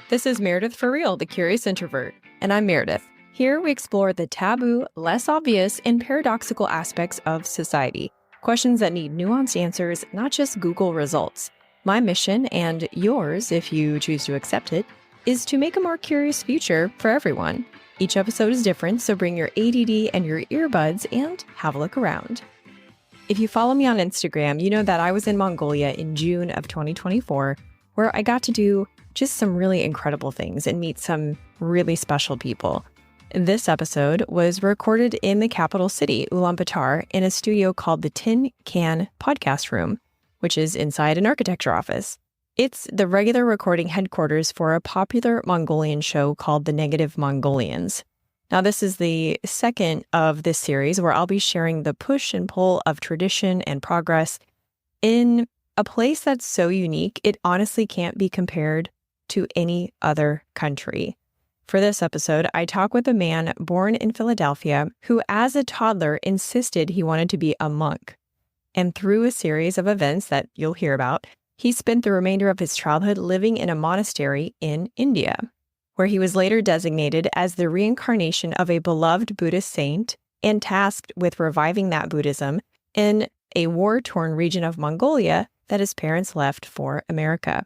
This is Meredith for Real, the Curious Introvert, and I'm Meredith. Here we explore the taboo, less obvious, and paradoxical aspects of society. Questions that need nuanced answers, not just Google results. My mission, and yours if you choose to accept it, is to make a more curious future for everyone. Each episode is different, so bring your ADD and your earbuds and have a look around. If you follow me on Instagram, you know that I was in Mongolia in June of 2024, where I got to do just some really incredible things and meet some really special people. This episode was recorded in the capital city, Ulaanbaatar, in a studio called the Tin Can Podcast Room, which is inside an architecture office. It's the regular recording headquarters for a popular Mongolian show called The Negative Mongolians. Now, this is the second of this series where I'll be sharing the push and pull of tradition and progress in a place that's so unique, it honestly can't be compared to any other country. For this episode, I talk with a man born in Philadelphia who, as a toddler, insisted he wanted to be a monk. And through a series of events that you'll hear about, he spent the remainder of his childhood living in a monastery in India, where he was later designated as the reincarnation of a beloved Buddhist saint and tasked with reviving that Buddhism in a war-torn region of Mongolia that his parents left for America.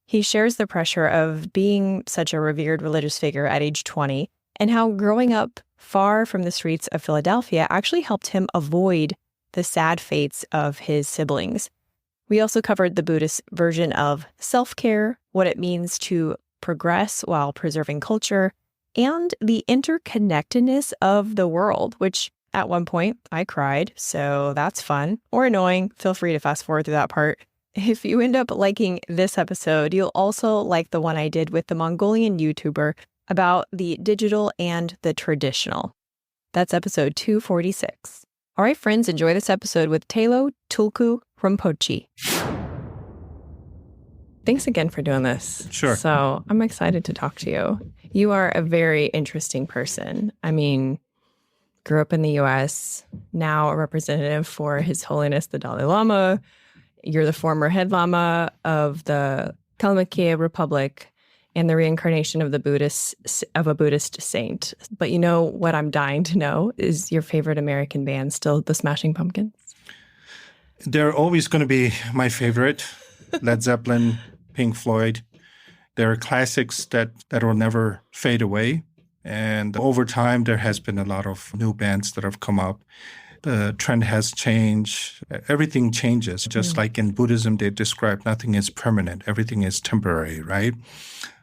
He shares the pressure of being such a revered religious figure at age 20 and how growing up far from the streets of Philadelphia actually helped him avoid the sad fates of his siblings. We also covered the Buddhist version of self-care, what it means to progress while preserving culture, and the interconnectedness of the world, which at one point I cried, so that's fun or annoying. Feel free to fast forward through that part. If you end up liking this episode, you'll also like the one I did with the Mongolian YouTuber about the digital and the traditional. That's episode 246. All right, friends, enjoy this episode with Telo Tulku Rinpoche. Thanks again for doing this. Sure. So I'm excited to talk to you. You are a very interesting person. I mean, grew up in the U.S., now a representative for His Holiness the Dalai Lama. You're the former head Lama of the Kalmyk Republic and the reincarnation of a Buddhist saint. But you know what I'm dying to know is your favorite American band still the Smashing Pumpkins? They're always going to be my favorite. Led Zeppelin, Pink Floyd. They're classics that will never fade away. And over time, there has been a lot of new bands that have come up. The trend has changed. Everything changes. Just like in Buddhism, they describe nothing is permanent. Everything is temporary, right?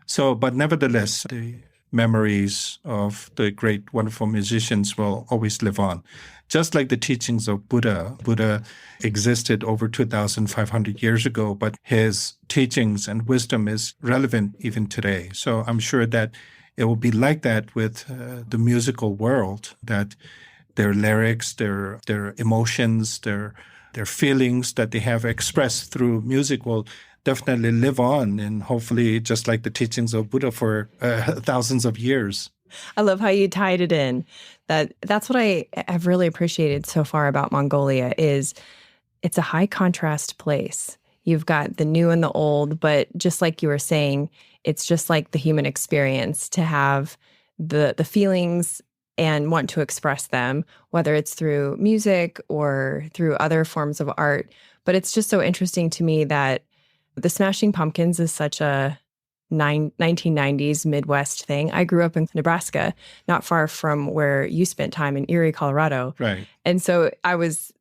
So, but nevertheless, the memories of the great, wonderful musicians will always live on. Just like the teachings of Buddha. Buddha existed over 2,500 years ago, but his teachings and wisdom is relevant even today. So I'm sure that it will be like that with the musical world, that their lyrics, their emotions, their feelings that they have expressed through music will definitely live on, and hopefully just like the teachings of Buddha for thousands of years. I love how you tied it in. That's what I have really appreciated so far about Mongolia is it's a high contrast place. You've got the new and the old, but just like you were saying, it's just like the human experience to have the feelings and want to express them, whether it's through music or through other forms of art. But it's just so interesting to me that the Smashing Pumpkins is such a 1990s Midwest thing. I grew up in Nebraska, not far from where you spent time in Erie, Colorado. Right. And so I was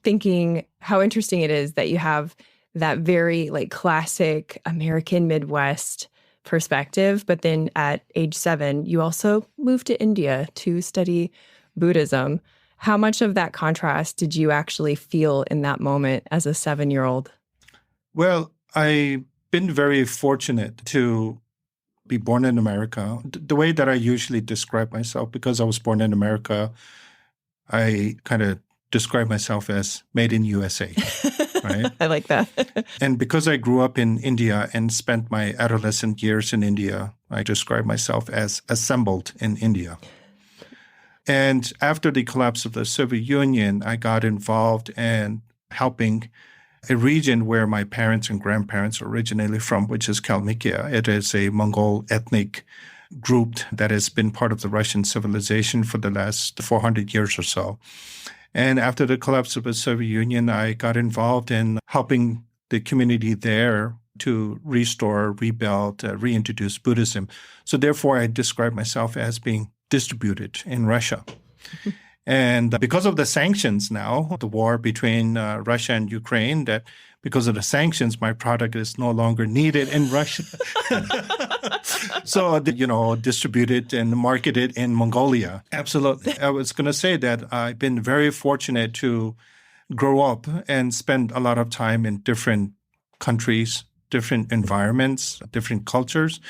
thinking how interesting it is that you have that very like classic American Midwest perspective. But then at age 7, you also moved to India to study Buddhism. How much of that contrast did you actually feel in that moment as a 7-year-old? Well, I've been very fortunate to be born in America. The way that I usually describe myself, because I was born in America, I kind of describe myself as made in USA. Right? I like that. And because I grew up in India and spent my adolescent years in India, I describe myself as assembled in India. And after the collapse of the Soviet Union, I got involved in helping a region where my parents and grandparents are originally from, which is Kalmykia. It is a Mongol ethnic group that has been part of the Russian civilization for the last 400 years or so. And after the collapse of the Soviet Union, I got involved in helping the community there to restore, rebuild, reintroduce Buddhism. So therefore, I describe myself as being distributed in Russia. And because of the sanctions now, the war between Russia and Ukraine, that because of the sanctions, my product is no longer needed in Russia. So, distributed and marketed in Mongolia. Absolutely. I was going to say that I've been very fortunate to grow up and spend a lot of time in different countries, different environments, different cultures.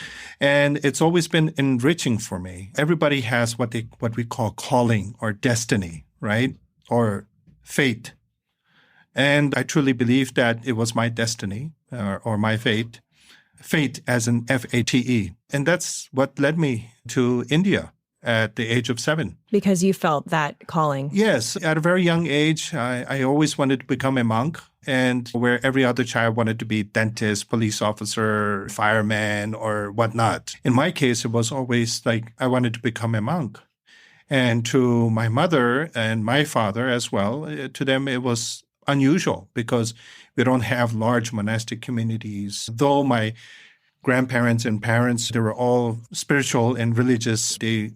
And it's always been enriching for me. Everybody has what we call calling or destiny, right? Or fate. And I truly believe that it was my destiny or my fate. Fate as in F-A-T-E. And that's what led me to India at the age of 7. Because you felt that calling. Yes. At a very young age, I always wanted to become a monk. And where every other child wanted to be dentist, police officer, fireman, or whatnot. In my case, it was always like I wanted to become a monk. And to my mother and my father as well, to them it was unusual because we don't have large monastic communities. Though my grandparents and parents, they were all spiritual and religious, they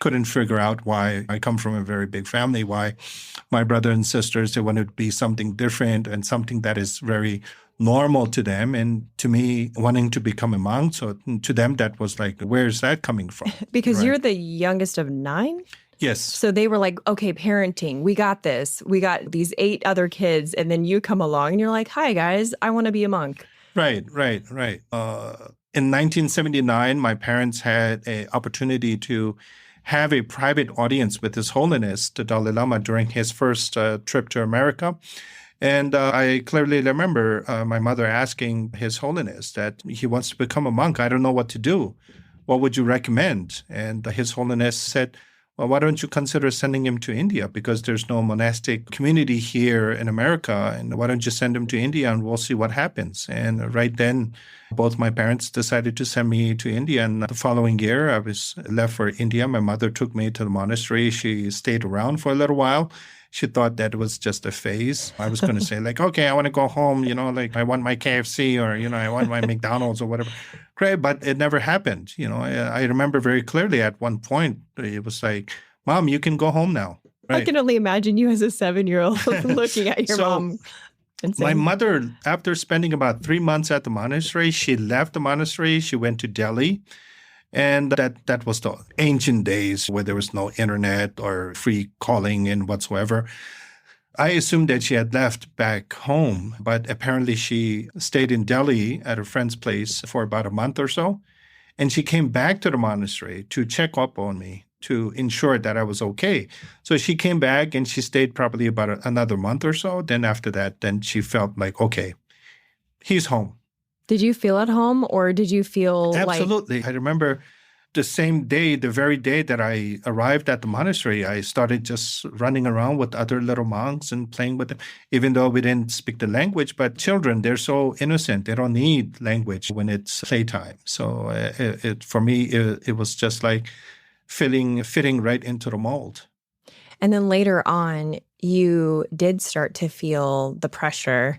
couldn't figure out why I come from a very big family, why my brother and sisters, they wanted to be something different and something that is very normal to them. And to me, wanting to become a monk, so to them, that was like, where is that coming from? Because right? You're the youngest of 9? Yes. So they were like, okay, parenting, we got this. We got these 8 other kids. And then you come along and you're like, hi, guys, I want to be a monk. Right. In 1979, my parents had an opportunity to have a private audience with His Holiness, the Dalai Lama, during his first trip to America. And I clearly remember my mother asking His Holiness that he wants to become a monk. I don't know what to do. What would you recommend? And His Holiness said, well, why don't you consider sending him to India? Because there's no monastic community here in America. And why don't you send him to India and we'll see what happens? And right then, both my parents decided to send me to India. And the following year, I was left for India. My mother took me to the monastery. She stayed around for a little while. She thought that it was just a phase. I was going to say like, okay, I want to go home, like I want my KFC or, I want my McDonald's or whatever. Great, but it never happened. I remember very clearly at one point, it was like, Mom, you can go home now. Right? I can only imagine you as a 7-year-old looking at your mom and saying, my mother, after spending about 3 months at the monastery, she left the monastery. She went to Delhi. And that was the ancient days where there was no internet or free calling and whatsoever. I assumed that she had left back home, but apparently she stayed in Delhi at a friend's place for about a month or so. And she came back to the monastery to check up on me, to ensure that I was okay. So she came back and she stayed probably about another month or so. Then after that, then she felt like, okay, he's home. Did you feel at home or did you feel Absolutely. I remember the same day, the very day that I arrived at the monastery, I started just running around with other little monks and playing with them, even though we didn't speak the language. But children, they're so innocent. They don't need language when it's playtime. So for me, it was just like fitting right into the mold. And then later on, you did start to feel the pressure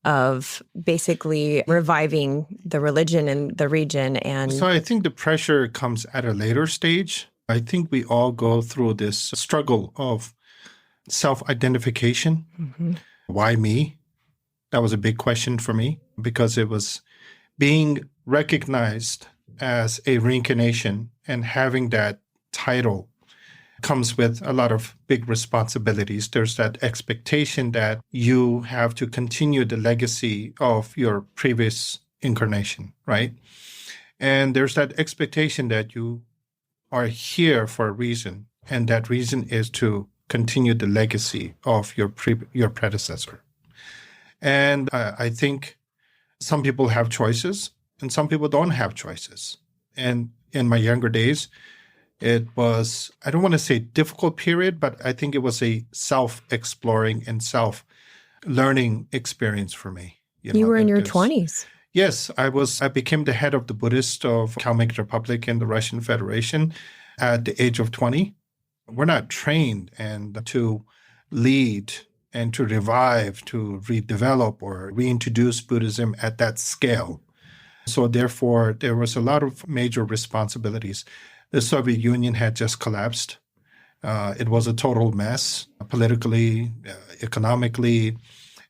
of basically reviving the religion in the region. And so I think the pressure comes at a later stage. I think we all go through this struggle of self-identification. Mm-hmm. Why me? That was a big question for me because it was being recognized as a reincarnation and having that title comes with a lot of big responsibilities. There's that expectation that you have to continue the legacy of your previous incarnation, right? And there's that expectation that you are here for a reason, and that reason is to continue the legacy of your predecessor. And I think some people have choices, and some people don't have choices. And in my younger days, it was, I don't want to say difficult period, but I think it was a self-exploring and learning experience for me. You were in your 20s. Yes, I became the head of the Buddhist of Kalmyk Republic in the Russian Federation at the age of 20. We're not trained to lead and to revive, to redevelop or reintroduce Buddhism at that scale. So therefore, there was a lot of major responsibilities. The Soviet Union had just collapsed. It was a total mess, politically, economically,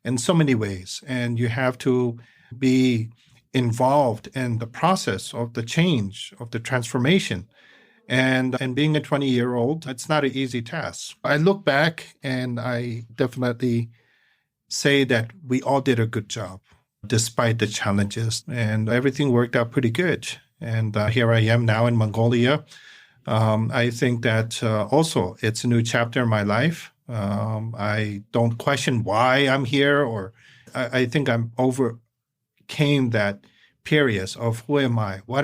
in so many ways. And you have to be involved in the process of the change, of the transformation. And being a 20-year-old, it's not an easy task. I look back and I definitely say that we all did a good job despite the challenges, and everything worked out pretty good. And here I am now in Mongolia. I think that also it's a new chapter in my life. I don't question why I'm here, or I think I'm overcame that period of who am I, what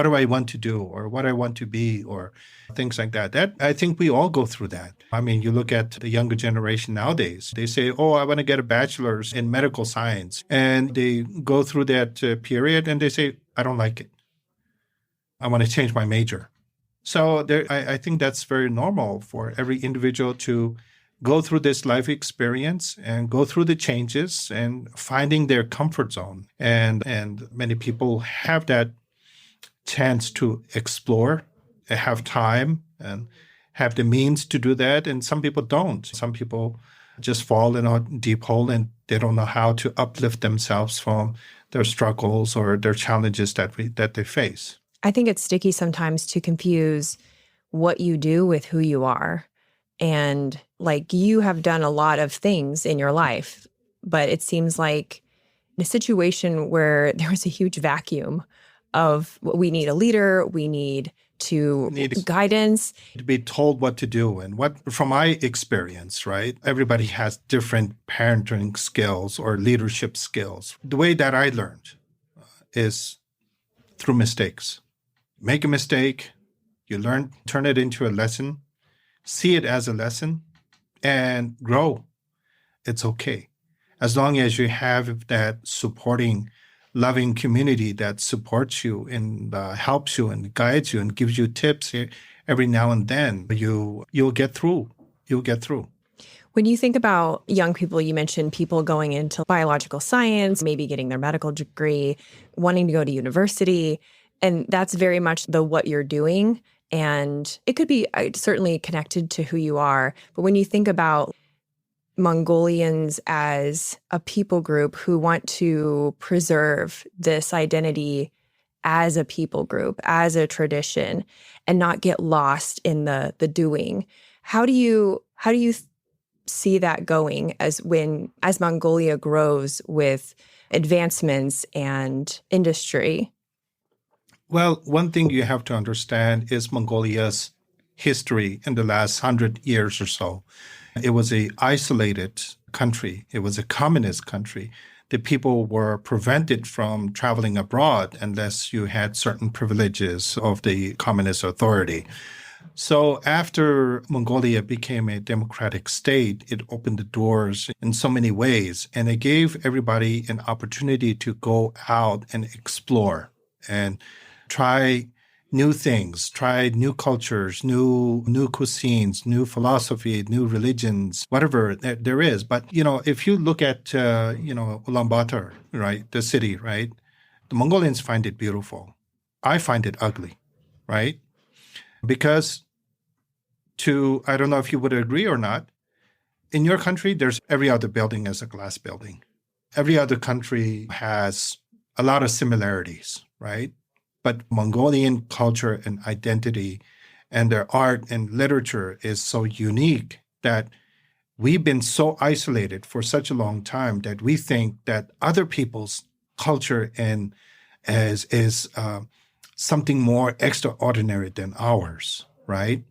do I want to do, or what I want to be, or things like that. That I think we all go through that. I mean, you look at the younger generation nowadays, they say, oh, I want to get a bachelor's in medical science. And they go through that period and they say, I don't like it. I want to change my major. So I think that's very normal for every individual to go through this life experience and go through the changes and finding their comfort zone. And many people have that chance to explore, have time, and have the means to do that. And some people don't. Some people just fall in a deep hole and they don't know how to uplift themselves from their struggles or their challenges that they face. I think it's sticky sometimes to confuse what you do with who you are. And like you have done a lot of things in your life, but it seems like in a situation where there was a huge vacuum of we need a leader, we need guidance. To be told what to do. And from my experience, right, everybody has different parenting skills or leadership skills. The way that I learned is through mistakes. Make a mistake, you learn, turn it into a lesson, see it as a lesson, and grow. It's okay. As long as you have that supporting, loving community that supports you and helps you and guides you and gives you tips every now and then, you'll get through. You'll get through. When you think about young people, you mentioned people going into biological science, maybe getting their medical degree, wanting to go to university, and that's very much what you're doing. And it could be certainly connected to who you are. But when you think about Mongolians as a people group who want to preserve this identity as a people group, as a tradition, and not get lost in the doing, how do you see that going as Mongolia grows with advancements and industry? Well, one thing you have to understand is Mongolia's history in the last 100 years or so. It was an isolated country. It was a communist country. The people were prevented from traveling abroad unless you had certain privileges of the communist authority. So after Mongolia became a democratic state, it opened the doors in so many ways, and it gave everybody an opportunity to go out and explore and try new things, try new cultures, new cuisines, new philosophy, new religions, whatever there is. But, if you look at, Ulaanbaatar, right, the city, right, the Mongolians find it beautiful. I find it ugly, right? Because I don't know if you would agree or not, in your country, there's every other building is a glass building. Every other country has a lot of similarities, right? But Mongolian culture and identity and their art and literature is so unique that we've been so isolated for such a long time that we think that other people's culture is something more extraordinary than ours, right?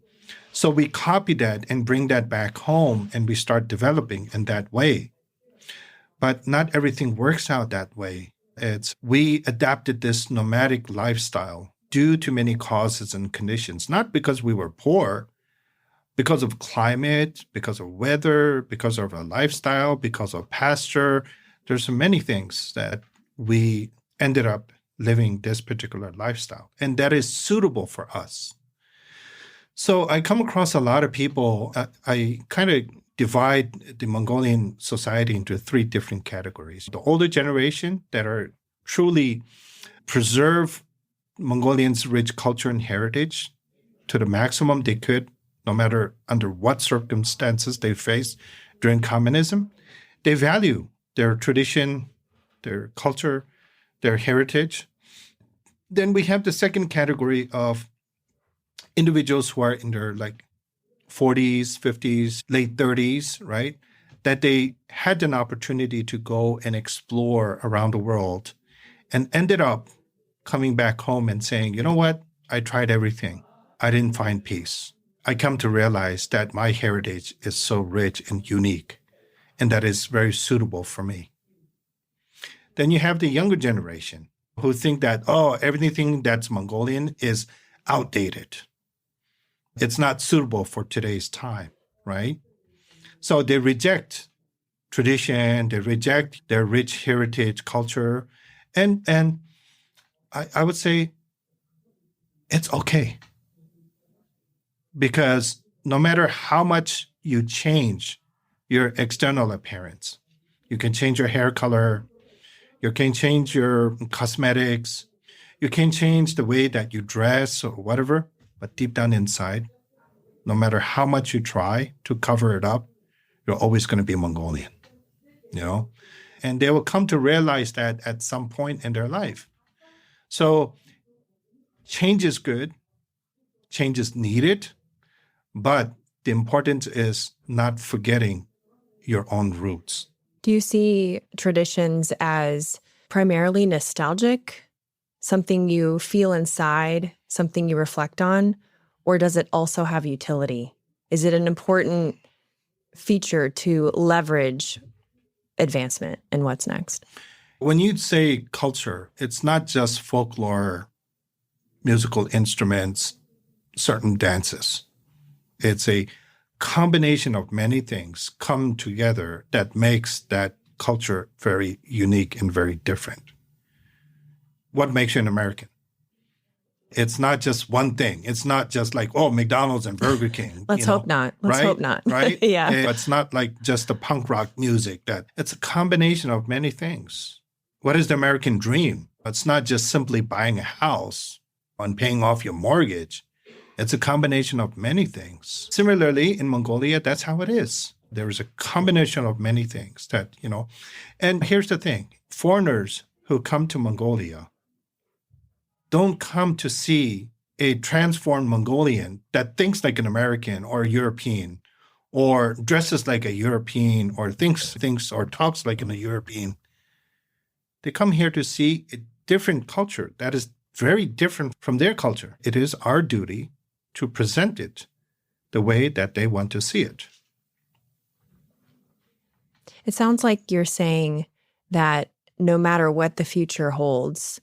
So we copy that and bring that back home and we start developing in that way. But not everything works out that way. We adapted this nomadic lifestyle due to many causes and conditions, not because we were poor, because of climate, because of weather, because of our lifestyle, because of pasture. There's so many things that we ended up living this particular lifestyle, and that is suitable for us. So I come across a lot of people. I kind of divide the Mongolian society into three different categories. The older generation that are truly preserve Mongolians' rich culture and heritage to the maximum they could, no matter under what circumstances they face during communism. They value their tradition, their culture, their heritage. Then we have the second category of individuals who are in their 40s, 50s, late 30s, right? That they had an opportunity to go and explore around the world and ended up coming back home and saying, you know what? I tried everything. I didn't find peace. I come to realize that my heritage is so rich and unique, and that is very suitable for me. Then you have the younger generation who think that, everything that's Mongolian is outdated. It's not suitable for today's time, right? So they reject tradition, they reject their rich heritage culture, and I would say it's okay. Because no matter how much you change your external appearance, you can change your hair color, you can change your cosmetics, you can change the way that you dress or whatever, but deep down inside, no matter how much you try to cover it up, you're always going to be Mongolian, And they will come to realize that at some point in their life. So change is good, change is needed, but the importance is not forgetting your own roots. Do you see traditions as primarily nostalgic, something you feel inside, something you reflect on, or does it also have utility? Is it an important feature to leverage advancement and what's next? When you say culture, it's not just folklore, musical instruments, certain dances. It's a combination of many things come together that makes that culture very unique and very different. What makes you an American? It's not just one thing. It's not just like, McDonald's and Burger King. Let's hope not. Let's hope not. Right? Yeah. It's not like just the punk rock music. It's a combination of many things. What is the American dream? It's not just simply buying a house and paying off your mortgage. It's a combination of many things. Similarly, in Mongolia, that's how it is. There is a combination of many things that. And here's the thing. Foreigners who come to Mongolia don't come to see a transformed Mongolian that thinks like an American or a European or dresses like a European or thinks or talks like a European. They come here to see a different culture that is very different from their culture. It is our duty to present it the way that they want to see it. It sounds like you're saying that no matter what the future holds,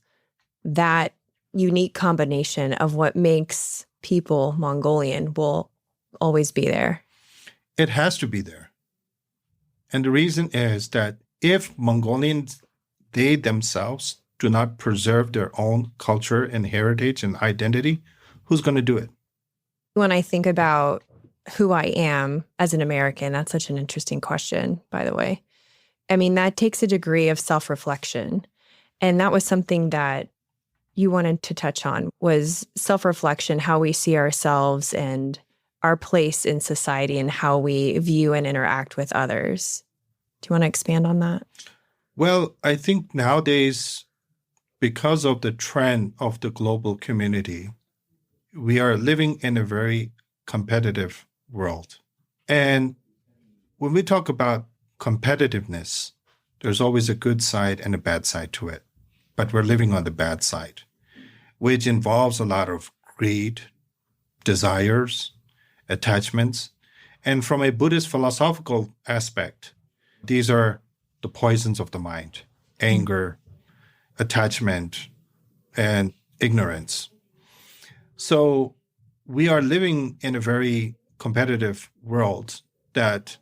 that unique combination of what makes people Mongolian will always be there. It has to be there. And the reason is that if Mongolians, they themselves do not preserve their own culture and heritage and identity, who's going to do it? When I think about who I am as an American, that's such an interesting question, by the way. I mean, that takes a degree of self-reflection. And that was something that you wanted to touch on, was self-reflection, how we see ourselves and our place in society and how we view and interact with others. Do you want to expand on that? Well, I think nowadays, because of the trend of the global community, we are living in a very competitive world. And when we talk about competitiveness, there's always a good side and a bad side to it. But we're living on the bad side, which involves a lot of greed, desires, attachments. And from a Buddhist philosophical aspect, these are the poisons of the mind: anger, attachment, and ignorance. So we are living in a very competitive world that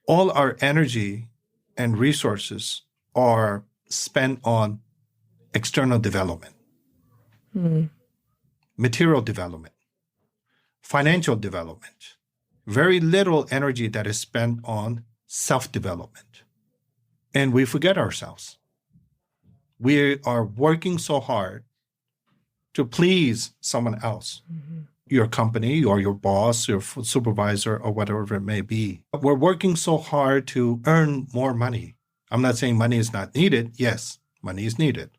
all our energy and resources are spent on external development, material development, financial development. Very little energy that is spent on self-development. And we forget ourselves. We are working so hard to please someone else, your company or your boss, your supervisor, or whatever it may be. We're working so hard to earn more money. I'm not saying money is not needed. Yes, money is needed.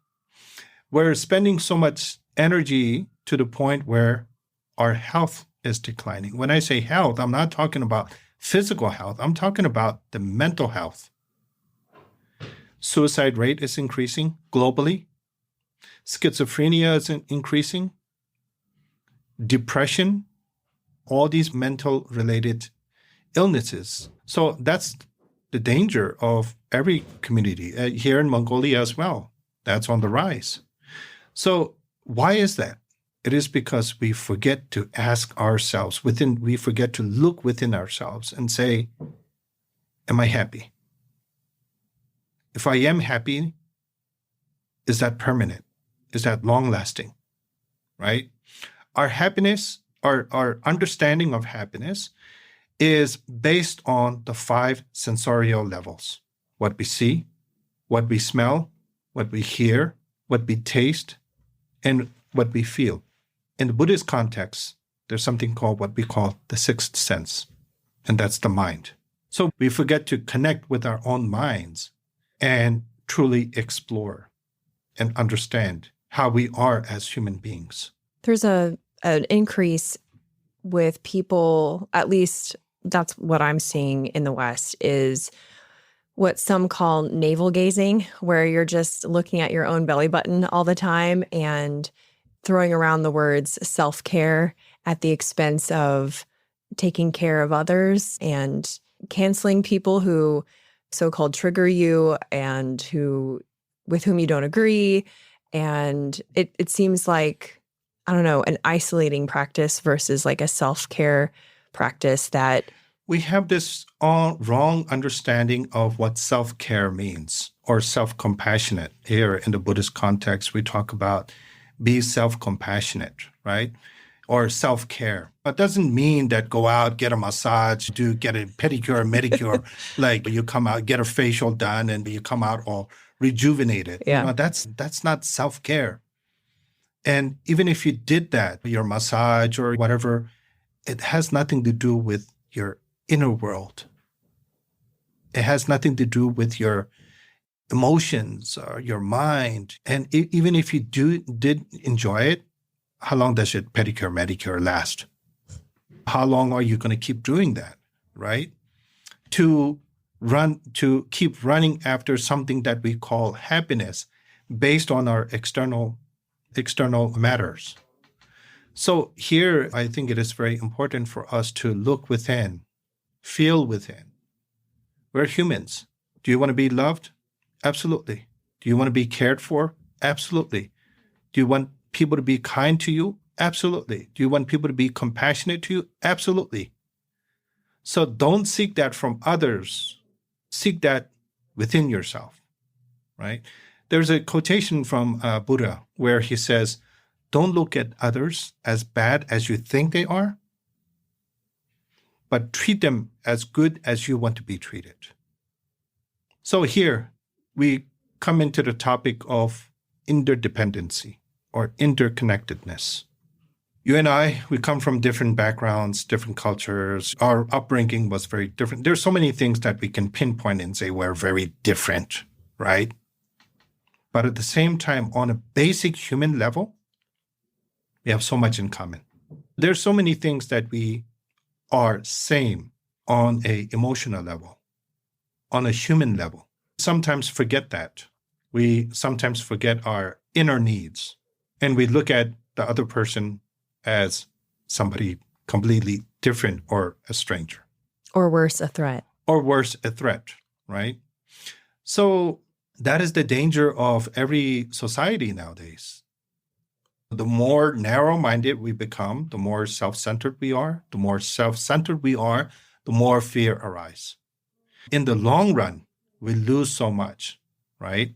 We're spending so much energy to the point where our health is declining. When I say health, I'm not talking about physical health. I'm talking about the mental health. Suicide rate is increasing globally. Schizophrenia is increasing. Depression, all these mental related illnesses. So that's the danger of every community here in Mongolia as well. That's on the rise. So why is that? It is because we forget to ask ourselves we forget to look within ourselves and say, am I happy? If I am happy, is that permanent? Is that long-lasting? Right? Our happiness, our understanding of happiness is based on the 5 sensorial levels. What we see, what we smell, what we hear, what we taste, and what we feel. In the Buddhist context, there's something called what we call the 6th sense, and that's the mind. So we forget to connect with our own minds and truly explore and understand how we are as human beings. There's an increase with people, at least that's what I'm seeing in the West, is what some call navel gazing, where you're just looking at your own belly button all the time and throwing around the words self-care at the expense of taking care of others and canceling people who so-called trigger you and with whom you don't agree. And it seems like, I don't know, an isolating practice versus like a self-care practice that... We have this all wrong understanding of what self-care means or self-compassionate. Here in the Buddhist context, we talk about be self-compassionate, right? Or self-care. It doesn't mean that go out, get a massage, get a pedicure, manicure, like you come out, get a facial done, and you come out all rejuvenated. Yeah. You know, that's not self-care. And even if you did that, your massage or whatever, it has nothing to do with your inner world. It has nothing to do with your emotions or your mind. And even if you did enjoy it, how long does your pedicure, manicure last? How long are you going to keep doing that, right? To keep running after something that we call happiness based on our external matters. So here, I think it is very important for us to look within, feel within. We're humans. Do you want to be loved? Absolutely. Do you want to be cared for? Absolutely. Do you want people to be kind to you? Absolutely. Do you want people to be compassionate to you? Absolutely. So don't seek that from others. Seek that within yourself, right? There's a quotation from Buddha where he says, don't look at others as bad as you think they are, but treat them as good as you want to be treated. So here we come into the topic of interdependency or interconnectedness. You and I, we come from different backgrounds, different cultures. Our upbringing was very different. There's so many things that we can pinpoint and say we're very different, right? But at the same time, on a basic human level, we have so much in common. There's so many things that we are same on a emotional level, on a human level. Sometimes forget that. We sometimes forget our inner needs, and we look at the other person as somebody completely different or a stranger. Or worse, a threat. Or worse, a threat, right? So that is the danger of every society nowadays. The more narrow-minded we become, the more self-centered we are. The more self-centered we are, the more fear arises. In the long run, we lose so much, right?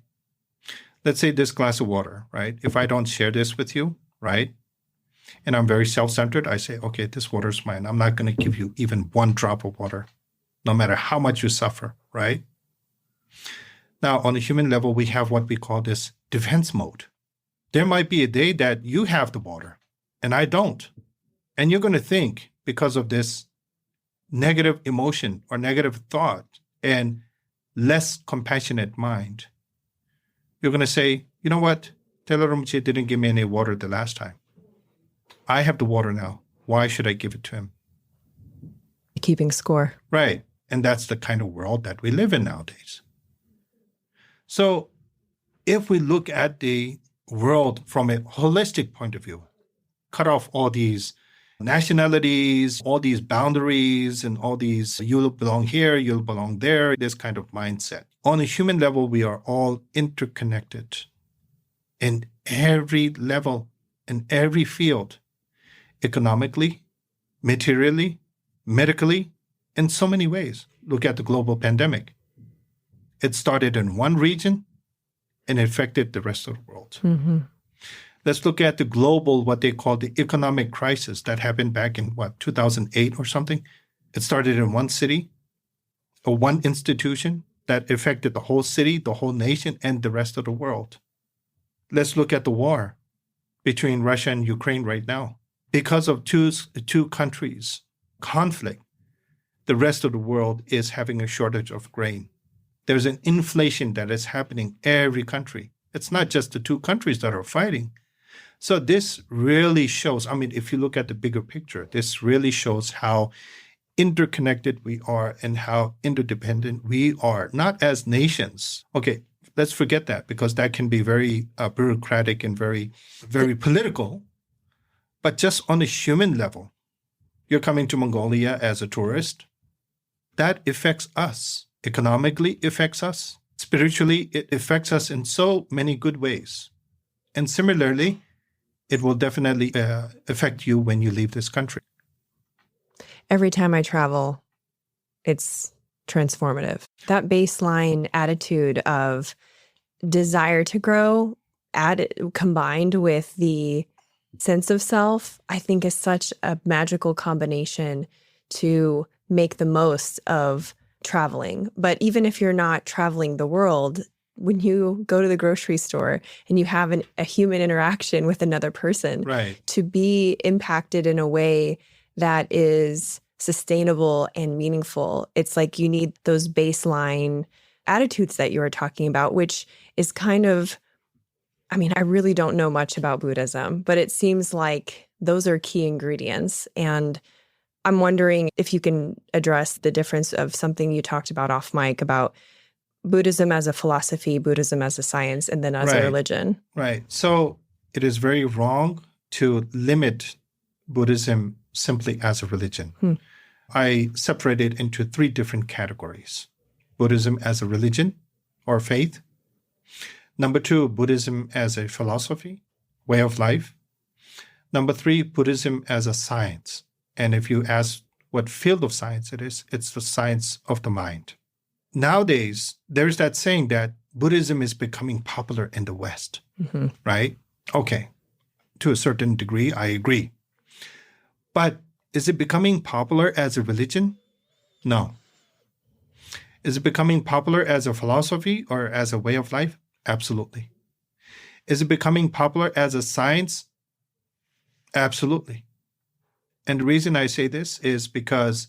Let's say this glass of water, right? If I don't share this with you, right? And I'm very self-centered, I say, okay, this water is mine. I'm not going to give you even one drop of water, no matter how much you suffer, right? Now, on a human level, we have what we call this defense mode. There might be a day that you have the water and I don't. And you're going to think, because of this negative emotion or negative thought and less compassionate mind, you're going to say, you know what? Telo Rinpoche didn't give me any water the last time. I have the water now. Why should I give it to him? Keeping score. Right. And that's the kind of world that we live in nowadays. So if we look at the world from a holistic point of view, cut off all these nationalities, all these boundaries, and all these you'll belong here, you'll belong there, this kind of mindset. On a human level, we are all interconnected in every level, in every field, economically, materially, medically, in so many ways. Look at the global pandemic. It started in one region and it affected the rest of the world. Mm-hmm. Let's look at the global, what they call the economic crisis that happened back in, 2008 or something. It started in one city or one institution that affected the whole city, the whole nation, and the rest of the world. Let's look at the war between Russia and Ukraine right now. Because of two countries' conflict, the rest of the world is having a shortage of grain. There's an inflation that is happening every country. It's not just the two countries that are fighting. So this really shows, if you look at the bigger picture, this really shows how interconnected we are and how interdependent we are, not as nations. Okay, let's forget that, because that can be very bureaucratic and very, very political. But just on a human level, you're coming to Mongolia as a tourist. That affects us. Economically affects us. Spiritually, it affects us in so many good ways. And similarly, it will definitely affect you when you leave this country. Every time I travel, it's transformative. That baseline attitude of desire to grow, combined with the sense of self, I think is such a magical combination to make the most of traveling. But even if you're not traveling the world, when you go to the grocery store and you have a human interaction with another person, right, to be impacted in a way that is sustainable and meaningful, it's like you need those baseline attitudes that you were talking about, which is kind of, I really don't know much about Buddhism, but it seems like those are key ingredients. And I'm wondering if you can address the difference of something you talked about off mic about Buddhism as a philosophy, Buddhism as a science, and then as a religion. Right. So it is very wrong to limit Buddhism simply as a religion. I separate it into three different categories. Buddhism as a religion or faith. Number two, Buddhism as a philosophy, way of life. Number three, Buddhism as a science. And if you ask what field of science it is, it's the science of the mind. Nowadays, there's that saying that Buddhism is becoming popular in the West, right? Okay, to a certain degree, I agree. But is it becoming popular as a religion? No. Is it becoming popular as a philosophy or as a way of life? Absolutely. Is it becoming popular as a science? Absolutely. And the reason I say this is because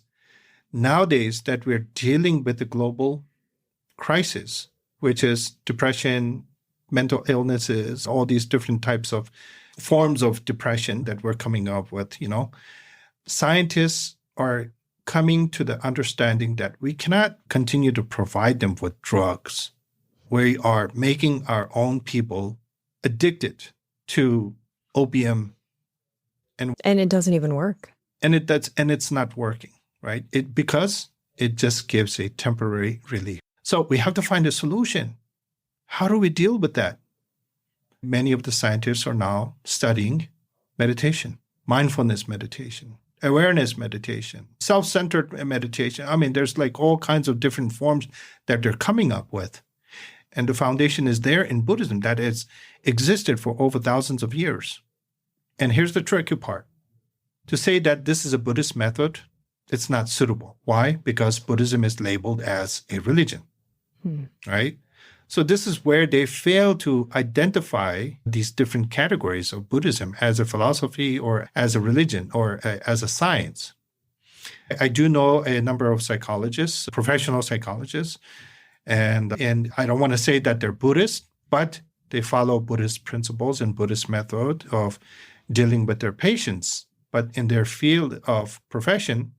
nowadays that we're dealing with the global crisis, which is depression, mental illnesses, all these different types of forms of depression that we're coming up with, scientists are coming to the understanding that we cannot continue to provide them with drugs. We are making our own people addicted to opium. And it doesn't even work. And it's not working, right? Because it just gives a temporary relief. So we have to find a solution. How do we deal with that? many of the scientists are now studying meditation, mindfulness meditation, awareness meditation, self-centered meditation. I mean, there's like all kinds of different forms that they're coming up with. And the foundation is there in Buddhism that has existed for over thousands of years. And here's the tricky part. To say that this is a Buddhist method, it's not suitable. Why? Because Buddhism is labeled as a religion, right? So this is where they fail to identify these different categories of Buddhism as a philosophy or as a religion or as a science. I do know a number of psychologists, professional psychologists, and I don't want to say that they're Buddhist, but they follow Buddhist principles and Buddhist method of dealing with their patients. But in their field of profession,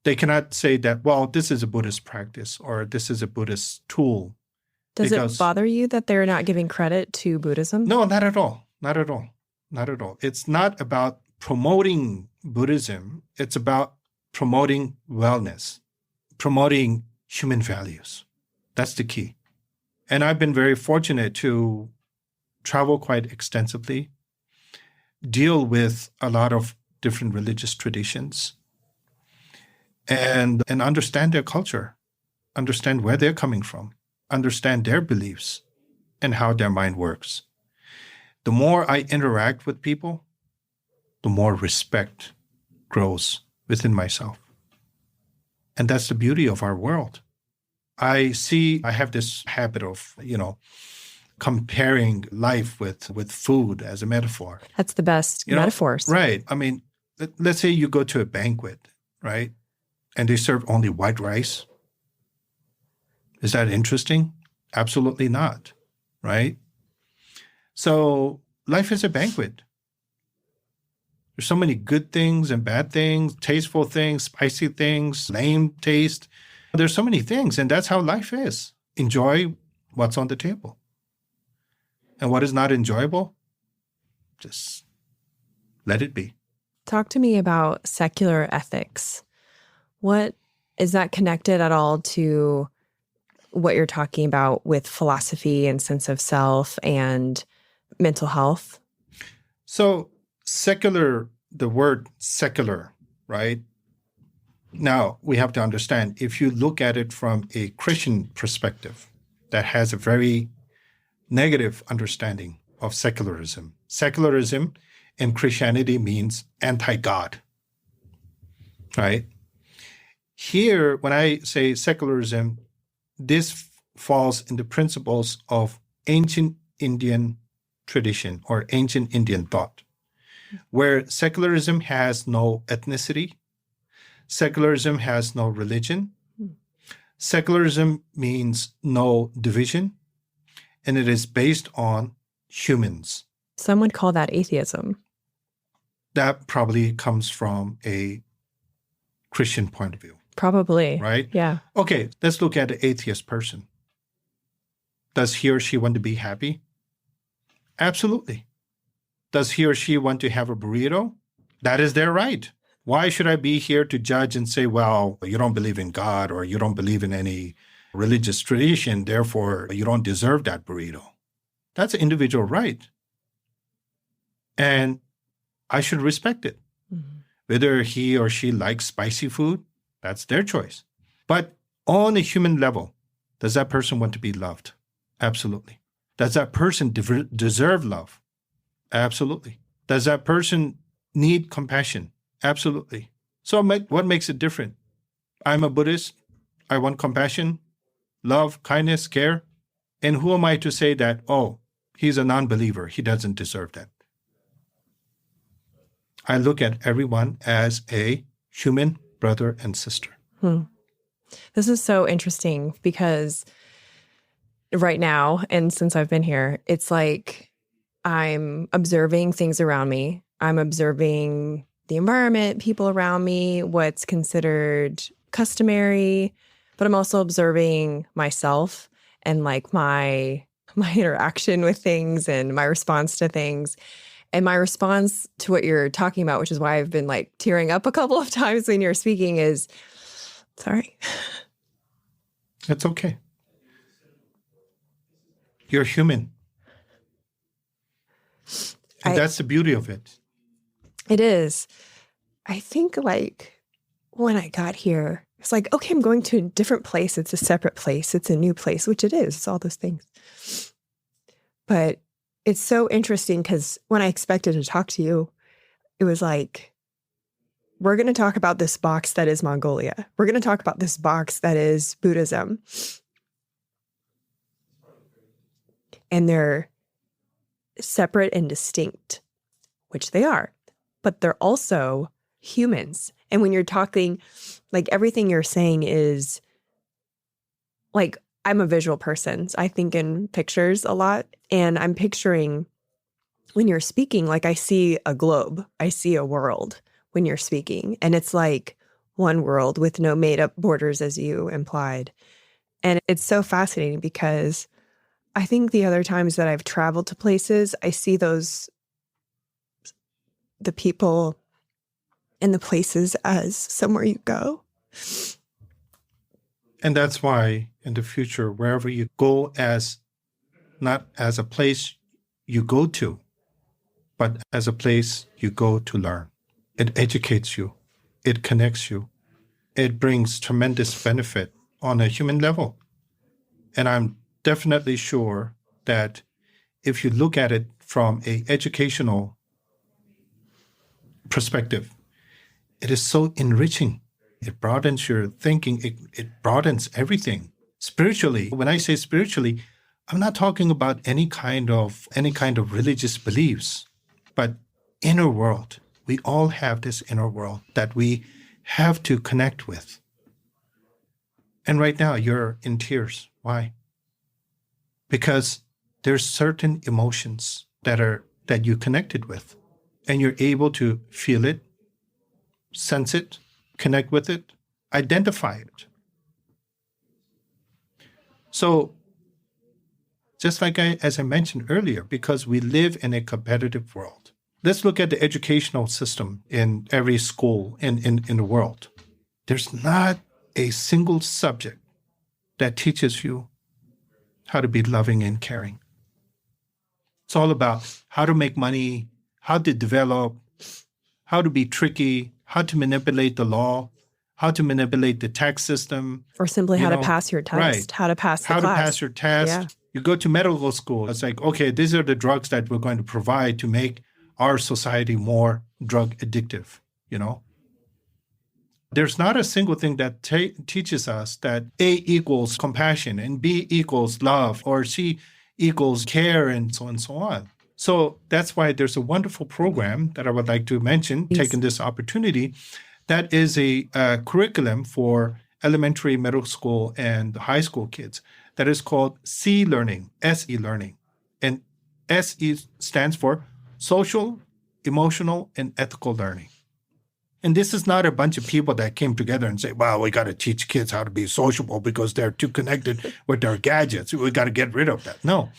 they cannot say that, well, this is a Buddhist practice or this is a Buddhist tool. Does it bother you that they're not giving credit to Buddhism? No, not at all. Not at all. Not at all. It's not about promoting Buddhism. It's about promoting wellness, promoting human values. That's the key. And I've been very fortunate to travel quite extensively, deal with a lot of different religious traditions, and understand their culture, understand where they're coming from, understand their beliefs and how their mind works. The more I interact with people, the more respect grows within myself. And that's the beauty of our world. I have this habit of, comparing life with food as a metaphor. That's the best metaphors. Right. I mean, let's say you go to a banquet, right? And they serve only white rice. Is that interesting? Absolutely not, right? So life is a banquet. There's so many good things and bad things, tasteful things, spicy things, lame taste. There's so many things, and that's how life is. Enjoy what's on the table. And what is not enjoyable, just let it be. Talk to me about secular ethics. What is that connected at all to what you're talking about with philosophy and sense of self and mental health? So secular, the word secular, right? Now, we have to understand, if you look at it from a Christian perspective, that has a very negative understanding of secularism. Secularism in Christianity means anti-God, right? Here, when I say secularism, this falls in the principles of ancient Indian tradition or ancient Indian thought, where secularism has no ethnicity, secularism has no religion, secularism means no division, and it is based on humans. Some would call that atheism. That probably comes from a Christian point of view. Probably. Right? Yeah. Okay, let's look at the atheist person. Does he or she want to be happy? Absolutely. Does he or she want to have a burrito? That is their right. Why should I be here to judge and say, well, you don't believe in God or you don't believe in any religious tradition, therefore you don't deserve that burrito? That's an individual right. And I should respect it. Mm-hmm. Whether he or she likes spicy food, that's their choice. But on a human level, does that person want to be loved? Absolutely. Does that person deserve love? Absolutely. Does that person need compassion? Absolutely. So what makes it different? I'm a Buddhist. I want compassion, love, kindness, care. And who am I to say that, oh, he's a non-believer, he doesn't deserve that? I look at everyone as a human brother and sister. This is so interesting because right now, and since I've been here, it's like I'm observing things around me. I'm observing the environment, people around me, what's considered customary, but I'm also observing myself and like my interaction with things and my response to things. And my response to what you're talking about, which is why I've been like tearing up a couple of times when you're speaking, is sorry. It's okay. You're human. And that's the beauty of it. It is. I think like when I got here, it's like, okay, I'm going to a different place. It's a separate place. It's a new place, which it is. It's all those things. But it's so interesting because when I expected to talk to you, it was like, we're going to talk about this box that is Mongolia. We're going to talk about this box that is Buddhism. And they're separate and distinct, which they are. But they're also humans. And when you're talking, like everything you're saying is like, I'm a visual person. So I think in pictures a lot. And I'm picturing when you're speaking, like I see a globe, I see a world when you're speaking. And it's like one world with no made up borders, as you implied. And it's so fascinating because I think the other times that I've traveled to places, I see the people and the places as somewhere you go. And that's why in the future, wherever you go, not as a place you go to, but as a place you go to learn. It educates you. It connects you. It brings tremendous benefit on a human level. And I'm definitely sure that if you look at it from an educational perspective, it is so enriching. It broadens your thinking. It broadens everything. Spiritually, when I say spiritually, I'm not talking about any kind of religious beliefs, but inner world. We all have this inner world that we have to connect with. And right now, you're in tears. Why? Because there's certain emotions that you connected with, and you're able to feel it, sense it, connect with it, identify it. So, just like as I mentioned earlier, because we live in a competitive world, let's look at the educational system in every school in the world. There's not a single subject that teaches you how to be loving and caring. It's all about how to make money, how to develop, how to be tricky, how to manipulate the law, how to manipulate the tax system. Or simply how to pass your test, right. how to pass the class. How to pass your test. Yeah. You go to medical school, it's like, okay, these are the drugs that we're going to provide to make our society more drug addictive, There's not a single thing that teaches us that A equals compassion and B equals love or C equals care and so on. So that's why there's a wonderful program that I would like to mention, taking this opportunity, that is a curriculum for elementary, middle school, and high school kids that is called SE Learning, SE Learning. And SE stands for Social, Emotional, and Ethical Learning. And this is not a bunch of people that came together and say, well, we got to teach kids how to be sociable because they're too connected with their gadgets. We got to get rid of that. No,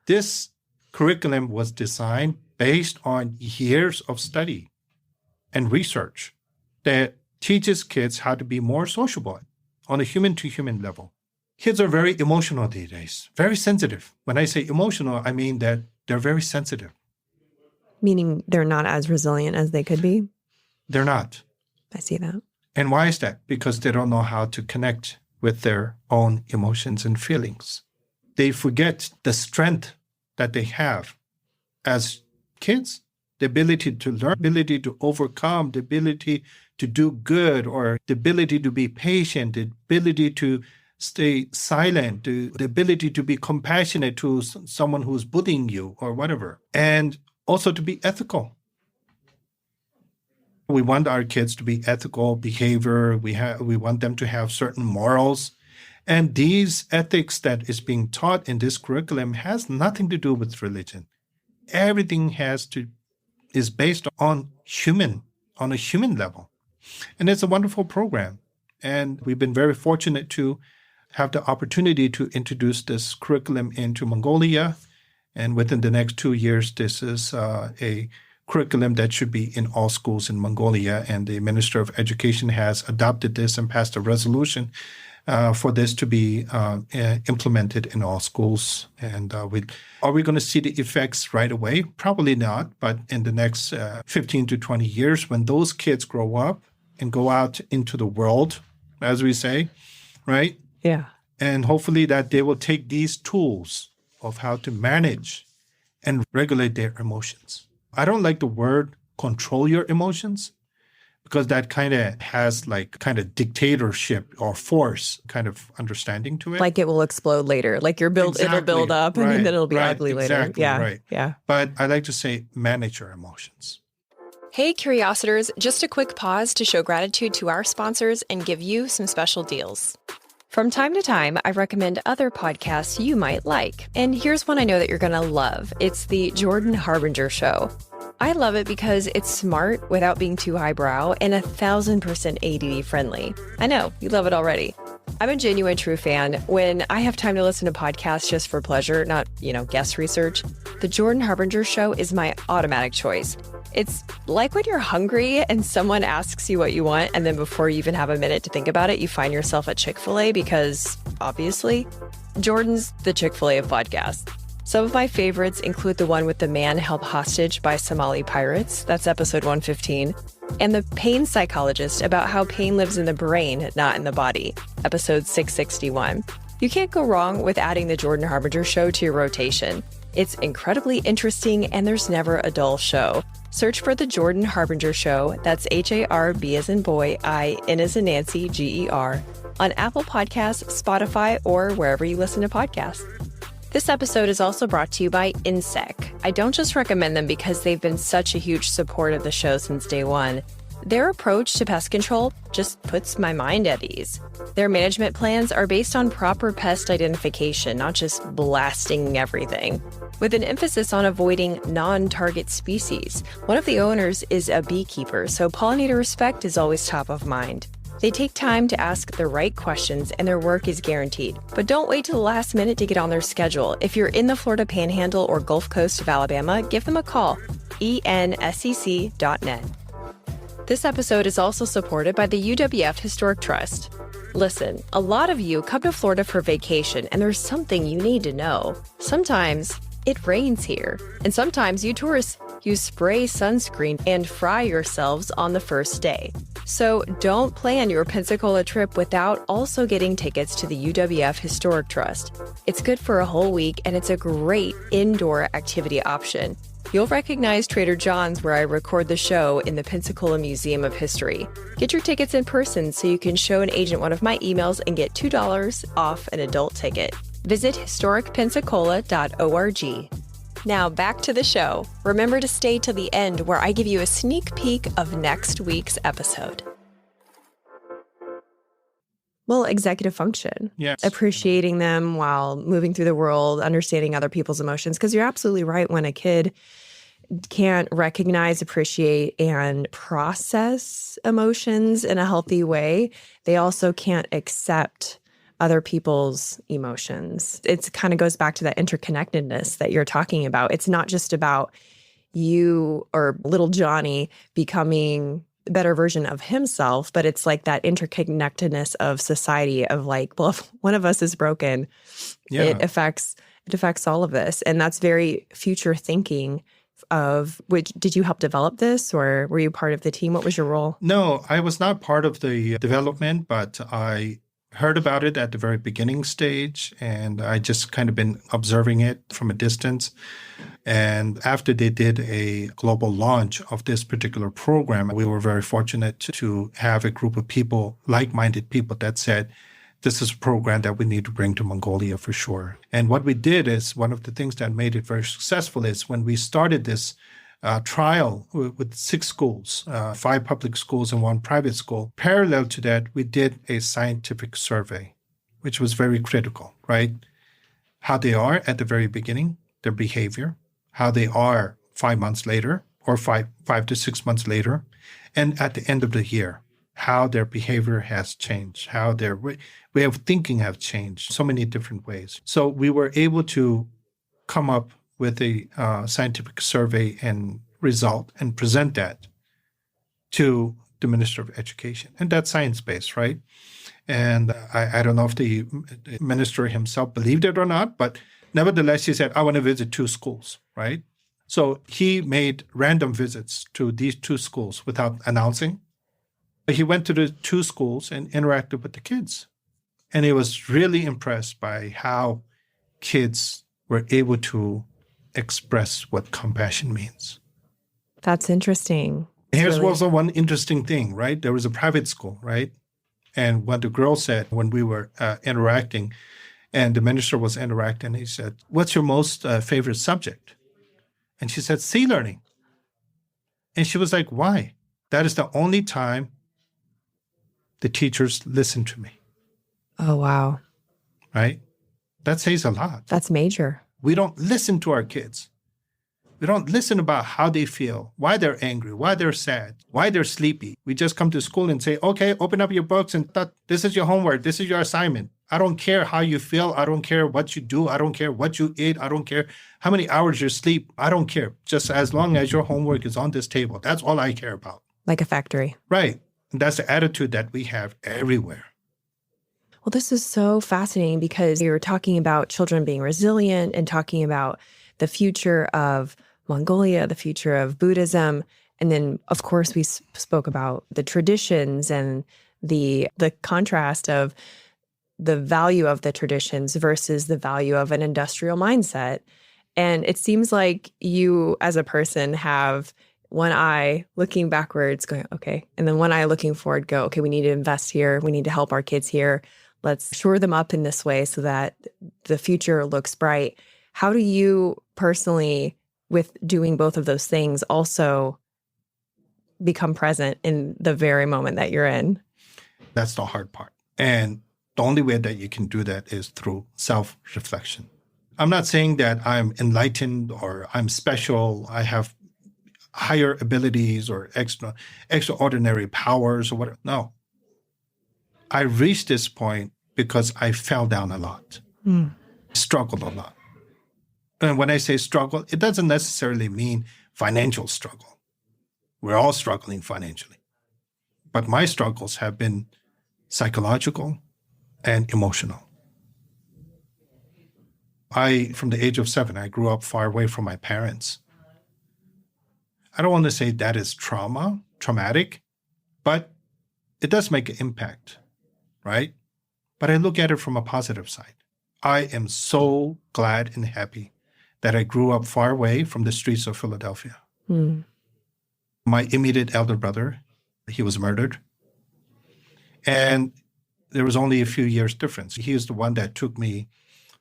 this curriculum was designed based on years of study and research that teaches kids how to be more sociable on a human-to-human level. Kids are very emotional these days, very sensitive. When I say emotional, I mean that they're very sensitive. Meaning they're not as resilient as they could be? They're not. I see that. And why is that? Because they don't know how to connect with their own emotions and feelings. They forget the strength that they have as kids, the ability to learn, the ability to overcome, the ability to do good, or the ability to be patient, the ability to stay silent, the ability to be compassionate to someone who's bullying you or whatever, and also to be ethical. We want our kids to be ethical behavior. We want them to have certain morals. And these ethics that is being taught in this curriculum has nothing to do with religion. Everything is based on a human level. And it's a wonderful program. And we've been very fortunate to have the opportunity to introduce this curriculum into Mongolia. And within the next 2 years, this is a curriculum that should be in all schools in Mongolia. And the Minister of Education has adopted this and passed a resolution for this to be implemented in all schools. And are we going to see the effects right away? Probably not. But in the next 15 to 20 years, when those kids grow up and go out into the world, as we say, right? Yeah. And hopefully that they will take these tools of how to manage and regulate their emotions. I don't like the word control your emotions, because that kind of has like kind of dictatorship or force kind of understanding to it. Like it will explode later. Like it'll build up and then it'll be ugly later. Yeah. Right. Yeah. But I like to say manage your emotions. Hey, Curiositors, just a quick pause to show gratitude to our sponsors and give you some special deals. From time to time, I recommend other podcasts you might like. And here's one I know that you're going to love. It's the Jordan Harbinger Show. I love it because it's smart without being too highbrow and 1,000% ADD friendly. I know, you love it already. I'm a genuine true fan. When I have time to listen to podcasts just for pleasure, not, guest research, the Jordan Harbinger Show is my automatic choice. It's like when you're hungry and someone asks you what you want, and then before you even have a minute to think about it, you find yourself at Chick-fil-A because, obviously, Jordan's the Chick-fil-A of podcasts. Some of my favorites include the one with the man held hostage by Somali pirates, that's episode 115, and the pain psychologist about how pain lives in the brain, not in the body, episode 661. You can't go wrong with adding the Jordan Harbinger Show to your rotation. It's incredibly interesting, and there's never a dull show. Search for The Jordan Harbinger Show, that's HARB as in boy, IN as in Nancy, GER, on Apple Podcasts, Spotify, or wherever you listen to podcasts. This episode is also brought to you by INSEC. I don't just recommend them because they've been such a huge support of the show since day one. Their approach to pest control just puts my mind at ease. Their management plans are based on proper pest identification, not just blasting everything. With an emphasis on avoiding non-target species. One of the owners is a beekeeper, so pollinator respect is always top of mind. They take time to ask the right questions, and their work is guaranteed. But don't wait till the last minute to get on their schedule. If you're in the Florida Panhandle or Gulf Coast of Alabama, give them a call, ensec.net. This episode is also supported by the UWF Historic Trust. Listen, a lot of you come to Florida for vacation, and there's something you need to know. Sometimes it rains here, and sometimes you tourists use spray sunscreen and fry yourselves on the first day. So don't plan your Pensacola trip without also getting tickets to the UWF Historic Trust. It's good for a whole week, and it's a great indoor activity option. You'll recognize Trader John's where I record the show in the Pensacola Museum of History. Get your tickets in person so you can show an agent one of my emails and get $2 off an adult ticket. Visit historicpensacola.org. Now back to the show. Remember to stay till the end where I give you a sneak peek of next week's episode. Well, executive function. Yes. Appreciating them while moving through the world, understanding other people's emotions. Because you're absolutely right. When a kid can't recognize, appreciate, and process emotions in a healthy way, they also can't accept other people's emotions. It kind of goes back to that interconnectedness that you're talking about. It's not just about you or little Johnny becoming a better version of himself, but it's like that interconnectedness of society of like, well, if one of us is broken, it affects all of this. And that's very future thinking of which. Did you help develop this, or were you part of the team? What was your role? No, I was not part of the development, but I heard about it at the very beginning stage, and I just kind of been observing it from a distance. And after they did a global launch of this particular program, we were very fortunate to have a group of people, like-minded people, that said, this is a program that we need to bring to Mongolia for sure. And what we did is, one of the things that made it very successful is when we started this trial with 6 schools, 5 public schools and 1 private school. Parallel to that, we did a scientific survey, which was very critical, right? How they are at the very beginning, their behavior, how they are 5 months later, or 5 to 6 months later, and at the end of the year, how their behavior has changed, how their way of thinking have changed, so many different ways. So we were able to come up with a scientific survey and result and present that to the Minister of Education. And that's science-based, right? And I don't know if the minister himself believed it or not, but nevertheless, he said, I want to visit 2 schools, right? So he made random visits to these 2 schools without announcing. He went to the 2 schools and interacted with the kids. And he was really impressed by how kids were able to express what compassion means. That's interesting. Here's also one interesting thing, right? There was a private school, right? And what the girl said when we were interacting, and the minister was interacting, he said, what's your most favorite subject? And she said, sea learning. And she was like, why? That is the only time the teachers listen to me. Oh, wow. Right? That says a lot. That's major. We don't listen to our kids. We don't listen about how they feel, why they're angry, why they're sad, why they're sleepy. We just come to school and say, okay, open up your books and this is your homework. This is your assignment. I don't care how you feel. I don't care what you do. I don't care what you eat. I don't care how many hours you sleep. I don't care. Just as long as your homework is on this table. That's all I care about. Like a factory. Right. And that's the attitude that we have everywhere. Well, this is so fascinating because you're talking about children being resilient and talking about the future of Mongolia, the future of Buddhism. And then, of course, we spoke about the traditions and the contrast of the value of the traditions versus the value of an industrial mindset. And it seems like you, as a person, have one eye looking backwards, going, okay, and then one eye looking forward, go, okay, we need to invest here. We need to help our kids here. Let's shore them up in this way so that the future looks bright. How do you personally, with doing both of those things, also become present in the very moment that you're in? That's the hard part. And the only way that you can do that is through self-reflection. I'm not saying that I'm enlightened or I'm special, I have higher abilities or extraordinary powers or whatever. No. I reached this point because I fell down a lot, struggled a lot. And when I say struggle, it doesn't necessarily mean financial struggle. We're all struggling financially. But my struggles have been psychological and emotional. From the age of 7, I grew up far away from my parents. I don't want to say that is traumatic, but it does make an impact, right? But I look at it from a positive side. I am so glad and happy that I grew up far away from the streets of Philadelphia. My immediate elder brother, he was murdered. And there was only a few years difference. He is the one that took me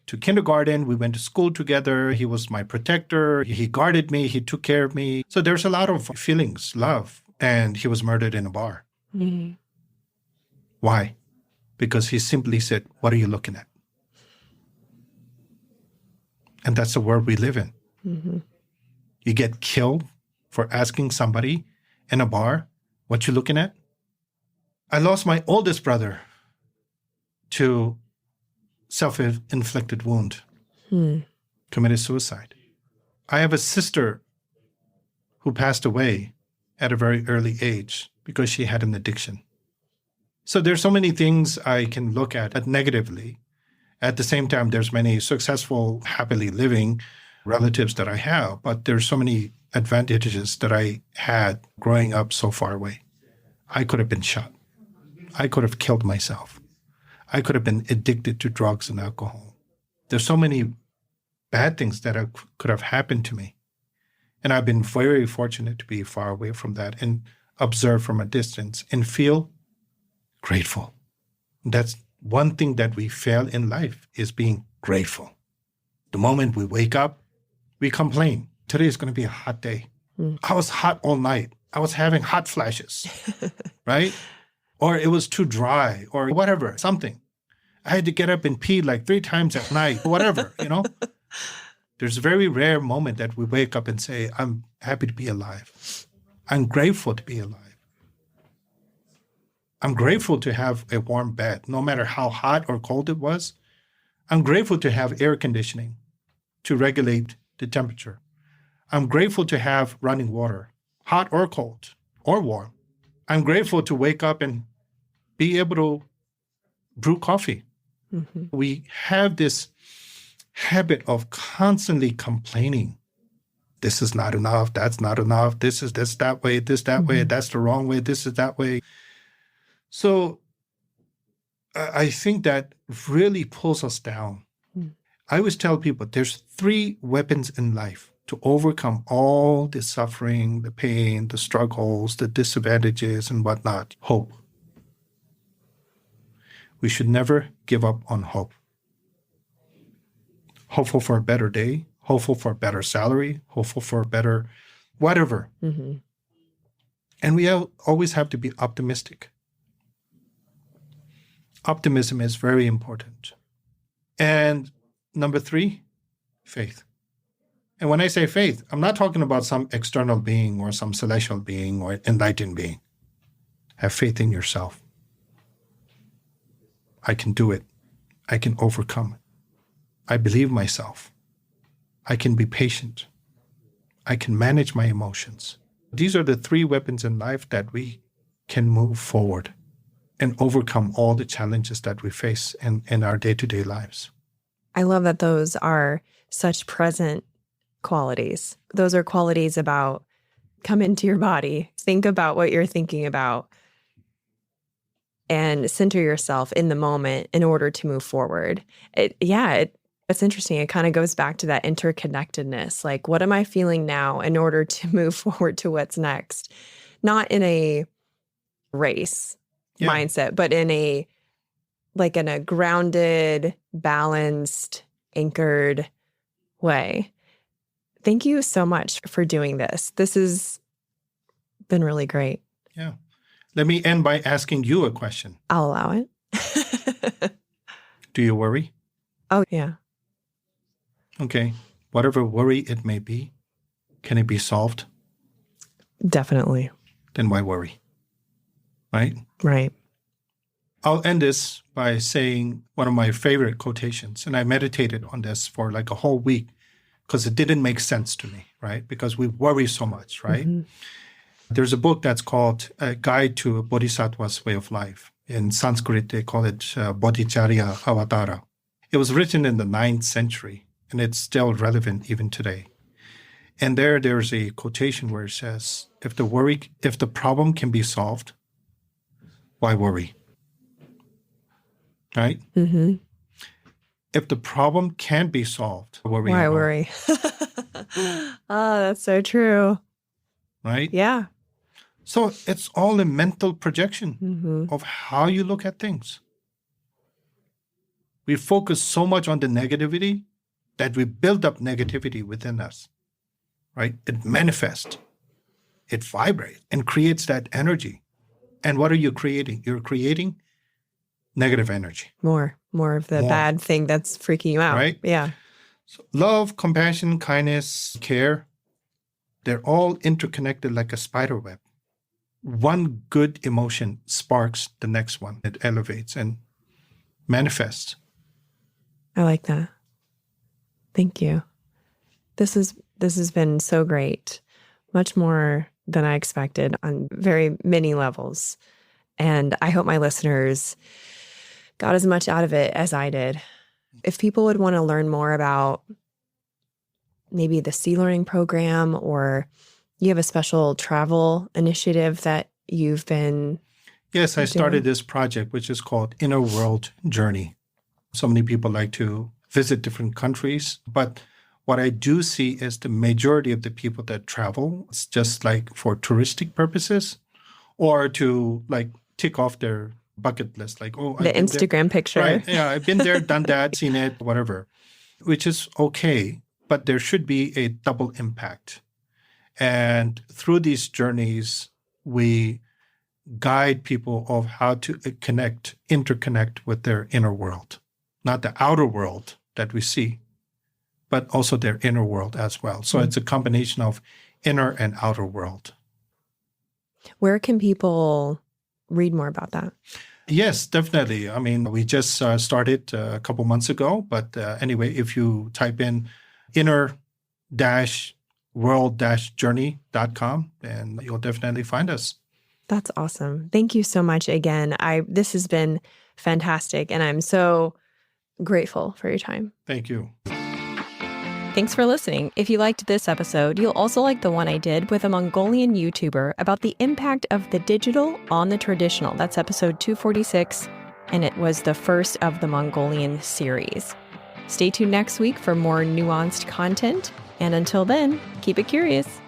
to kindergarten. We went to school together. He was my protector. He guarded me. He took care of me. So there's a lot of feelings, love. And he was murdered in a bar. Why? Because he simply said, what are you looking at? And that's the world we live in. You get killed for asking somebody in a bar, what you looking at? I lost my oldest brother to self-inflicted wound, committed suicide. I have a sister who passed away at a very early age because she had an addiction. So there's so many things I can look at negatively. At the same time, there's many successful, happily living relatives that I have, but there's so many advantages that I had growing up so far away. I could have been shot. I could have killed myself. I could have been addicted to drugs and alcohol. There's so many bad things that could have happened to me. And I've been very fortunate to be far away from that and observe from a distance and feel grateful. That's one thing that we fail in life, is being grateful. The moment we wake up, we complain. Today is going to be a hot day. I was hot all night. I was having hot flashes, right? Or it was too dry or whatever, something. I had to get up and pee like 3 times at night, whatever, you know? There's a very rare moment that we wake up and say, I'm happy to be alive. I'm grateful to be alive. I'm grateful to have a warm bed, no matter how hot or cold it was. I'm grateful to have air conditioning to regulate the temperature. I'm grateful to have running water, hot or cold or warm. I'm grateful to wake up and be able to brew coffee. Mm-hmm. We have this habit of constantly complaining. This is not enough. That's not enough. This is this that way. This that way. That's the wrong way. This is that way. So I think that really pulls us down. I always tell people there's 3 weapons in life to overcome all the suffering, the pain, the struggles, the disadvantages, and whatnot. Hope. We should never give up on hope. Hopeful for a better day, hopeful for a better salary, hopeful for a better whatever. Mm-hmm. And we always have to be optimistic. Optimism is very important. And number 3, faith. And when I say faith, I'm not talking about some external being or some celestial being or enlightened being. Have faith in yourself. I can do it. I can overcome it. I believe myself. I can be patient. I can manage my emotions. These are the 3 weapons in life that we can move forward and overcome all the challenges that we face in our day-to-day lives. I love that those are such present qualities. Those are qualities about come into your body, think about what you're thinking about, and center yourself in the moment in order to move forward. It's interesting. It kind of goes back to that interconnectedness. Like, what am I feeling now in order to move forward to what's next? Not in a race mindset, but in a grounded, balanced, anchored way. Thank you so much for doing this. This has been really great. Yeah. Let me end by asking you a question. I'll allow it. Do you worry? Oh, yeah. Okay. Whatever worry it may be, can it be solved? Definitely. Then why worry? Right? Right. I'll end this by saying one of my favorite quotations, and I meditated on this for like a whole week because it didn't make sense to me, right? Because we worry so much, right? Mm-hmm. There's a book that's called A Guide to a Bodhisattva's Way of Life. In Sanskrit, they call it Bodhicharya Avatara. It was written in the 9th century, and it's still relevant even today. And there's a quotation where it says, if the problem can be solved, why worry? Right? Mm-hmm. If the problem can't be solved, worry. Why worry? Oh, that's so true. Right? Yeah. So it's all a mental projection of how you look at things. We focus so much on the negativity that we build up negativity within us, right? It manifests, it vibrates and creates that energy. And what are you creating? You're creating negative energy. More of the bad thing that's freaking you out. Right? Yeah. So love, compassion, kindness, care, they're all interconnected like a spider web. One good emotion sparks the next one. It elevates and manifests. I like that. Thank you. This has been so great. Much more than I expected on very many levels. And I hope my listeners got as much out of it as I did. If people would want to learn more about maybe the Sea Learning program, or you have a special travel initiative that you've been Yes, I doing? started this project, which is called Inner World Journey. So many people like to visit different countries, but what I do see is the majority of the people that travel, it's just like for touristic purposes or to like tick off their bucket list, like, oh, the Instagram picture. Right. Yeah, I've been there, done that, seen it, whatever, which is okay, but there should be a double impact. And through these journeys, we guide people of how to interconnect with their inner world, not the outer world that we see, but also their inner world as well. So it's a combination of inner and outer world. Where can people read more about that? Yes, definitely. I mean, we just started a couple months ago, but anyway, if you type in inner-world-journey.com, then you'll definitely find us. That's awesome. Thank you so much again. This has been fantastic, and I'm so grateful for your time. Thank you. Thanks for listening. If you liked this episode, you'll also like the one I did with a Mongolian YouTuber about the impact of the digital on the traditional. That's episode 246, and it was the first of the Mongolian series. Stay tuned next week for more nuanced content, and until then, keep it curious.